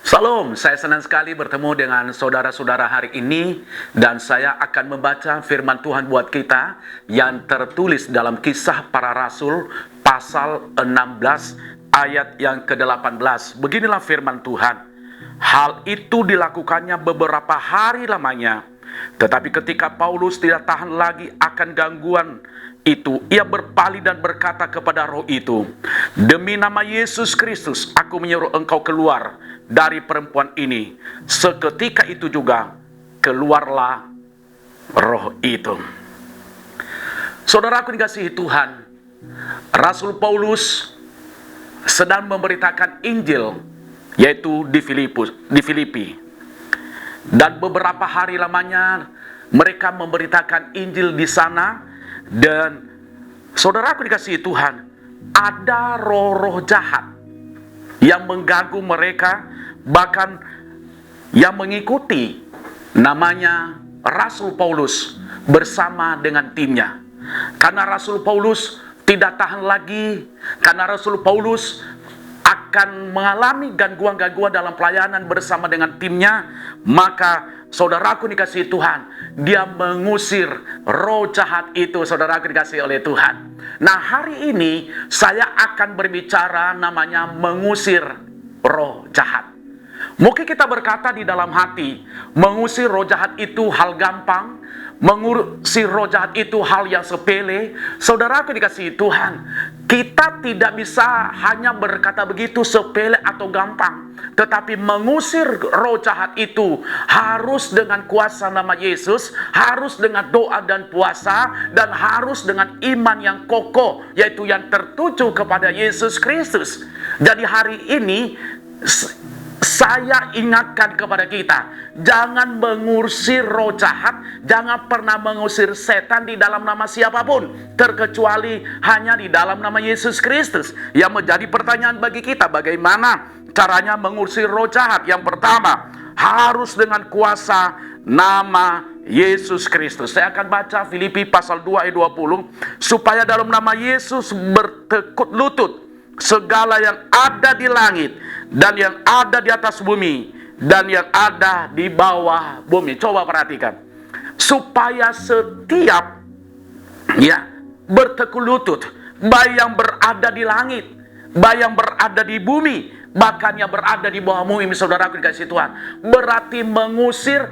Salam, saya senang sekali bertemu dengan saudara-saudara hari ini dan saya akan membaca firman Tuhan buat kita yang tertulis dalam Kisah Para Rasul pasal 16 ayat yang ke-18. Beginilah firman Tuhan. Hal itu dilakukannya beberapa hari lamanya, tetapi ketika Paulus tidak tahan lagi akan gangguan itu, ia berpaling dan berkata kepada roh itu, "Demi nama Yesus Kristus, aku menyuruh engkau keluar dari perempuan ini." Seketika itu juga keluarlah roh itu. Saudaraku dikasihi Tuhan, Rasul Paulus sedang memberitakan Injil, yaitu di Filipi. Dan beberapa hari lamanya mereka memberitakan Injil di sana. Dan saudaraku dikasihi Tuhan, ada roh-roh jahat yang mengganggu mereka, bahkan yang mengikuti namanya Rasul Paulus bersama dengan timnya. Karena Rasul Paulus tidak tahan lagi, karena Rasul Paulus akan mengalami gangguan-gangguan dalam pelayanan bersama dengan timnya, maka saudaraku dikasihi Tuhan, dia mengusir roh jahat itu, saudaraku dikasihi oleh Tuhan. Nah, hari ini saya akan berbicara namanya mengusir roh jahat. Mungkin kita berkata di dalam hati, mengusir roh jahat itu hal gampang, mengusir roh jahat itu hal yang sepele. Saudaraku dikasihi Tuhan, kita tidak bisa hanya berkata begitu sepele atau gampang, tetapi mengusir roh jahat itu harus dengan kuasa nama Yesus, harus dengan doa dan puasa, dan harus dengan iman yang kokoh, yaitu yang tertuju kepada Yesus Kristus. Jadi hari ini saya ingatkan kepada kita, jangan mengusir roh jahat, jangan pernah mengusir setan di dalam nama siapapun, terkecuali hanya di dalam nama Yesus Kristus. Yang menjadi pertanyaan bagi kita, bagaimana caranya mengusir roh jahat? Yang pertama, harus dengan kuasa nama Yesus Kristus. Saya akan baca Filipi pasal 2 ayat 20, supaya dalam nama Yesus bertekuk lutut segala yang ada di langit dan yang ada di atas bumi dan yang ada di bawah bumi. Coba perhatikan, supaya setiap bertekuk lutut, baik yang berada di langit, baik yang berada di bumi, bahkan yang berada di bawah bumi. Saudaraku dikasihi Tuhan, berarti mengusir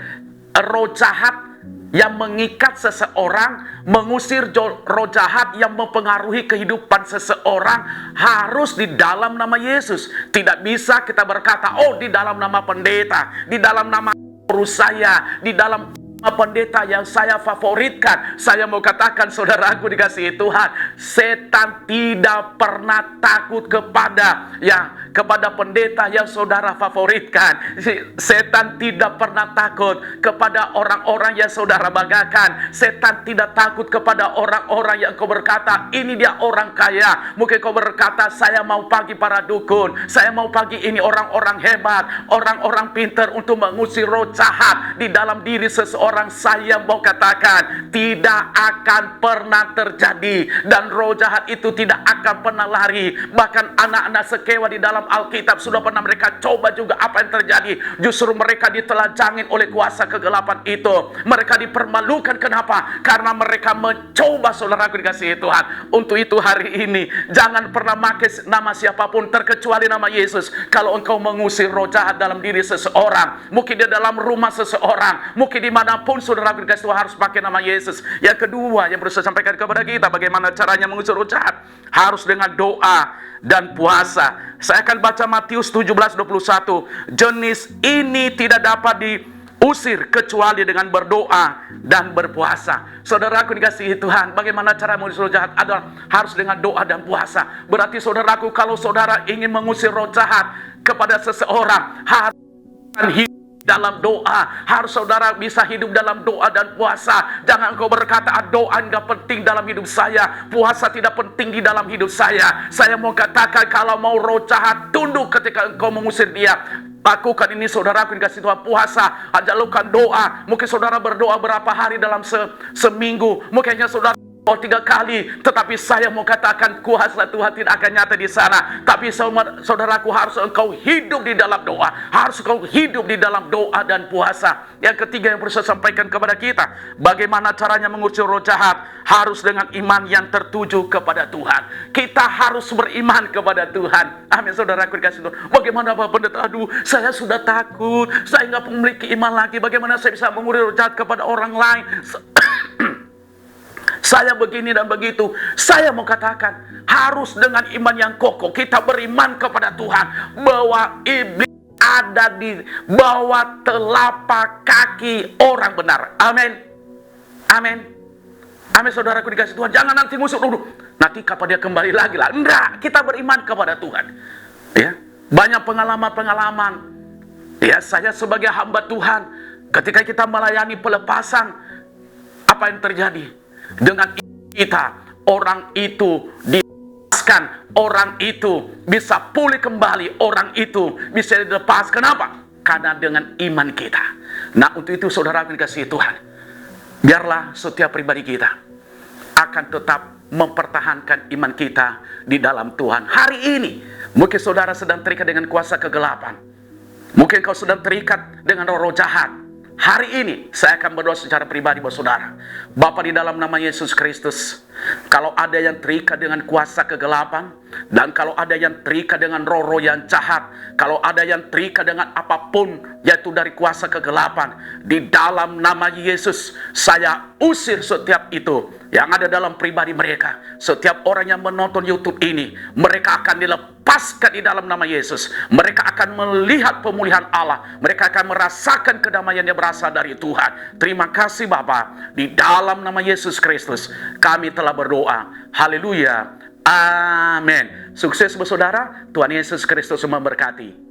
roh jahat yang mengikat seseorang, mengusir roh jahat yang mempengaruhi kehidupan seseorang harus di dalam nama Yesus. Tidak bisa kita berkata, oh di dalam nama pendeta, di dalam nama urus saya, di dalam pendeta yang saya favoritkan. Saya mau katakan, saudaraku dikasihi Tuhan, setan tidak pernah takut kepada pendeta yang saudara favoritkan. Setan tidak pernah takut kepada orang-orang yang saudara banggakan. Setan tidak takut kepada orang-orang yang kau berkata, ini dia orang kaya. Mungkin kau berkata, saya mau pagi para dukun, saya mau pagi ini orang-orang hebat, orang-orang pintar untuk mengusir roh jahat di dalam diri seseorang. Saya mau katakan, tidak akan pernah terjadi, dan roh jahat itu tidak akan pernah lari. Bahkan anak-anak sekewa di dalam Alkitab sudah pernah mereka coba juga. Apa yang terjadi? Justru mereka ditelanjangin oleh kuasa kegelapan itu. Mereka dipermalukan. Kenapa? Karena mereka mencoba, saudaraku dikasihi Tuhan. Untuk itu hari ini, jangan pernah pakai nama siapapun terkecuali nama Yesus. Kalau engkau mengusir roh jahat dalam diri seseorang, mungkin di dalam rumah seseorang, mungkin dimanapun, saudara dikasihi Tuhan, harus pakai nama Yesus. Yang kedua yang perlu saya sampaikan kepada kita, bagaimana caranya mengusir roh jahat? Harus dengan doa dan puasa. Saya akan baca Matius 17:21. Jenis ini tidak dapat diusir kecuali dengan berdoa dan berpuasa. Saudaraku dikasihi Tuhan, bagaimana cara mengusir roh jahat? Adalah harus dengan doa dan puasa. Berarti saudaraku, kalau saudara ingin mengusir roh jahat kepada seseorang, harus hidup dalam doa. Harus saudara bisa hidup dalam doa dan puasa. Jangan kau berkata, doa enggak penting dalam hidup saya, puasa tidak penting di dalam hidup saya. Saya mau katakan, kalau mau roh jahat tunduk ketika engkau mengusir dia, lakukan ini, saudaraku dikasih Tuhan. Puasa, lakukan doa. Mungkin saudara berdoa berapa hari dalam seminggu, mungkin saudara Oh 3 kali, tetapi saya mau katakan kuasa Tuhan tidak akan nyata di sana. Tapi saudaraku, harus engkau hidup di dalam doa, harus engkau hidup di dalam doa dan puasa. Yang ketiga yang perlu saya sampaikan kepada kita, bagaimana caranya mengusir roh jahat? Harus dengan iman yang tertuju kepada Tuhan. Kita harus beriman kepada Tuhan. Amin, saudaraku dikasih Tuhan. Bagaimana Bapak Pendeta? Aduh, saya sudah takut, saya nggak memiliki iman lagi. Bagaimana saya bisa mengusir roh jahat kepada orang lain? Saya begini dan begitu. Saya mau katakan, harus dengan iman yang kokoh. Kita beriman kepada Tuhan bahwa iblis ada di bawah telapak kaki orang benar. Amin. Amin. Amin, saudaraku dikasih Tuhan. Jangan nanti musuh dulu. Nanti kapan dia kembali lagi lah. Enggak, kita beriman kepada Tuhan. Ya, banyak pengalaman-pengalaman. Ya, saya sebagai hamba Tuhan, ketika kita melayani pelepasan, apa yang terjadi? Dengan kita, orang itu dilepaskan, orang itu bisa pulih kembali, orang itu bisa dilepas. Kenapa? Karena dengan iman kita. Nah, untuk itu saudara dikasihi Tuhan, biarlah setiap pribadi kita akan tetap mempertahankan iman kita di dalam Tuhan. Hari ini, mungkin saudara sedang terikat dengan kuasa kegelapan. Mungkin kau sedang terikat dengan roh-roh jahat. Hari ini saya akan berdoa secara pribadi buat saudara. Bapa, di dalam nama Yesus Kristus, kalau ada yang terikat dengan kuasa kegelapan, dan kalau ada yang terikat dengan roh-roh yang jahat, kalau ada yang terikat dengan apapun yaitu dari kuasa kegelapan, di dalam nama Yesus saya usir setiap itu yang ada dalam pribadi mereka. Setiap orang yang menonton YouTube ini, mereka akan dilepaskan di dalam nama Yesus. Mereka akan melihat pemulihan Allah. Mereka akan merasakan kedamaian yang berasal dari Tuhan. Terima kasih Bapa. Di dalam nama Yesus Kristus kami telah berdoa. Haleluya. Amin. Sukses saudara. Tuhan Yesus Kristus memberkati.